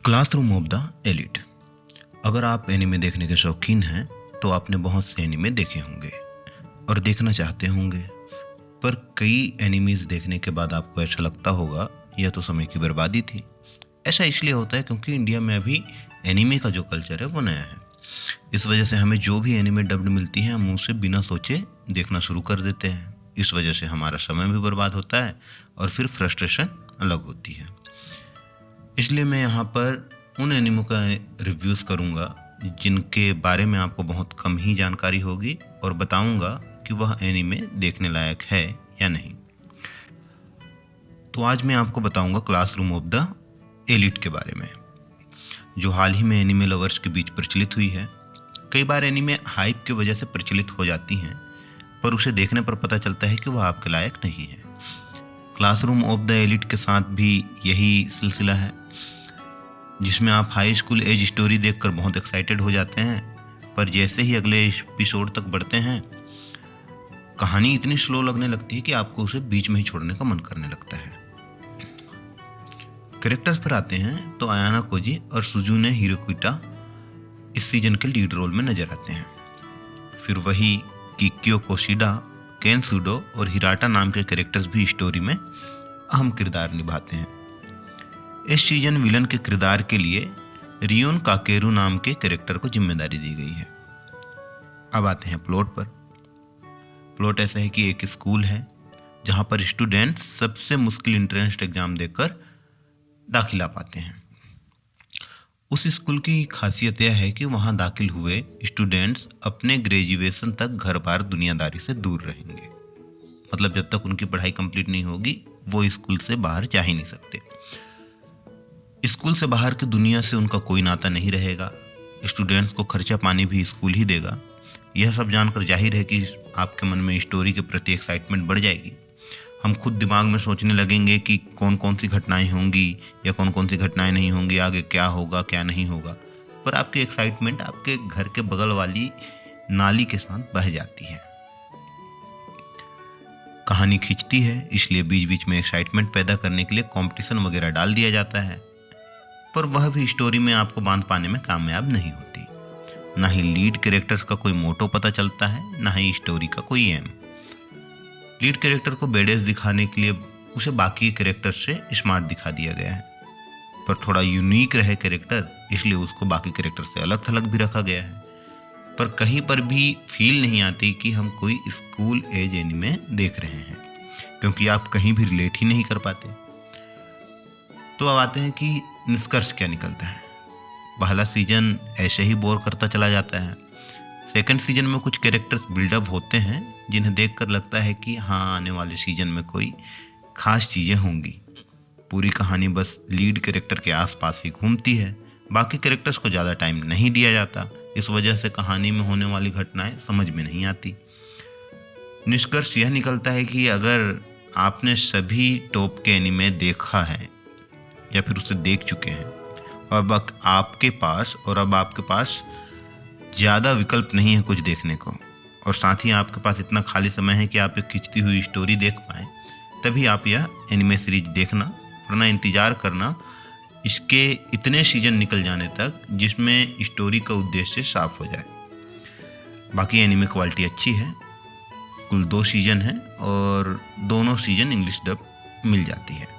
Classroom of the elite. अगर आप anime देखने के शौकीन हैं तो आपने बहुत से एनिमे देखे होंगे और देखना चाहते होंगे, पर कई एनिमीज देखने के बाद आपको ऐसा लगता होगा यह तो समय की बर्बादी थी। ऐसा इसलिए होता है क्योंकि इंडिया में अभी एनिमे का जो कल्चर है वो नया है। इस वजह से हमें जो भी एनिमे डब्ड मिलती है हम उसे बिना सोचे देखना शुरू कर देते हैं। इस वजह से हमारा समय भी बर्बाद होता है और फिर फ्रस्ट्रेशन अलग होती है। इसलिए मैं यहाँ पर उन एनिमो का रिव्यूज़ करूँगा जिनके बारे में आपको बहुत कम ही जानकारी होगी और बताऊँगा कि वह एनिमे देखने लायक है या नहीं। तो आज मैं आपको बताऊँगा क्लासरूम ऑफ द एलिट के बारे में, जो हाल ही में एनिमे लवर्स के बीच प्रचलित हुई है। कई बार एनिमे हाइप की वजह से प्रचलित हो जाती हैं, पर उसे देखने पर पता चलता है कि वह आपके लायक नहीं है। क्लासरूम ऑफ द एलिट के साथ भी यही सिलसिला है, जिसमें आप हाई स्कूल एज स्टोरी देखकर बहुत एक्साइटेड हो जाते हैं, पर जैसे ही अगले एपिसोड तक बढ़ते हैं कहानी इतनी स्लो लगने लगती है कि आपको उसे बीच में ही छोड़ने का मन करने लगता है। कैरेक्टर्स पर आते हैं तो अयाना कोजी और सुजुने हिरोकिटा इस सीजन के लीड रोल में नजर आते हैं। फिर वही किक्यो कोशिडा, केन सुडो और हिराटा नाम के कैरेक्टर्स भी स्टोरी में अहम किरदार निभाते हैं। इस सीजन विलन के किरदार के लिए रियोन काकेरू नाम के कैरेक्टर को जिम्मेदारी दी गई है। अब आते हैं प्लॉट पर। प्लॉट ऐसा है कि एक स्कूल है जहां पर स्टूडेंट्स सबसे मुश्किल एंट्रेंस एग्जाम देकर दाखिला पाते हैं। उस स्कूल की खासियत यह है कि वहां दाखिल हुए स्टूडेंट्स अपने ग्रेजुएशन तक घर बार दुनियादारी से दूर रहेंगे। मतलब जब तक उनकी पढ़ाई कंप्लीट नहीं होगी वो स्कूल से बाहर जा ही नहीं सकते। स्कूल से बाहर की दुनिया से उनका कोई नाता नहीं रहेगा। स्टूडेंट्स को खर्चा पानी भी स्कूल ही देगा। यह सब जानकर जाहिर है कि आपके मन में स्टोरी के प्रति एक्साइटमेंट बढ़ जाएगी। हम खुद दिमाग में सोचने लगेंगे कि कौन कौन सी घटनाएं होंगी या कौन कौन सी घटनाएं नहीं होंगी, आगे क्या होगा क्या नहीं होगा। पर आपकी एक्साइटमेंट आपके घर के बगल वाली नाली के साथ बह जाती है। कहानी खिंचती है, इसलिए बीच बीच में एक्साइटमेंट पैदा करने के लिए कंपटीशन वगैरह डाल दिया जाता है, पर वह भी स्टोरी में आपको बांध पाने में कामयाब नहीं होती। ना ही लीड कैरेक्टर्स का कोई मोटो पता चलता है, ना ही स्टोरी का कोई एम। लीड कैरेक्टर को बेडेस दिखाने के लिए उसे बाकी कैरेक्टर्स से स्मार्ट दिखा दिया गया है, पर थोड़ा यूनिक रहे कैरेक्टर इसलिए उसको बाकी कैरेक्टर से अलग थलग भी रखा गया है। पर कहीं पर भी फील नहीं आती कि हम कोई स्कूल एज एनिमे देख रहे हैं, क्योंकि आप कहीं भी रिलेट ही नहीं कर पाते। तो अब आते हैं कि निष्कर्ष क्या निकलता है। पहला सीजन ऐसे ही बोर करता चला जाता है। सेकंड सीजन में कुछ कैरेक्टर्स बिल्डअप होते हैं जिन्हें देखकर लगता है कि हाँ, आने वाले सीजन में कोई खास चीज़ें होंगी। पूरी कहानी बस लीड कैरेक्टर के आसपास ही घूमती है, बाकी कैरेक्टर्स को ज़्यादा टाइम नहीं दिया जाता। इस वजह से कहानी में होने वाली घटनाएं समझ में नहीं आती। निष्कर्ष यह निकलता है कि अगर आपने सभी टॉप के एनिमे देखा है या फिर उसे देख चुके हैं और अब आपके पास ज़्यादा विकल्प नहीं है कुछ देखने को, और साथ ही आपके पास इतना खाली समय है कि आप एक खिंचती हुई स्टोरी देख पाएँ, तभी आप यह एनिमे सीरीज देखना, वरना इंतज़ार करना इसके इतने सीजन निकल जाने तक जिसमें स्टोरी का उद्देश्य साफ हो जाए। बाकी एनिमे क्वालिटी अच्छी है। कुल 2 सीजन है और दोनों सीजन इंग्लिश डब मिल जाती है।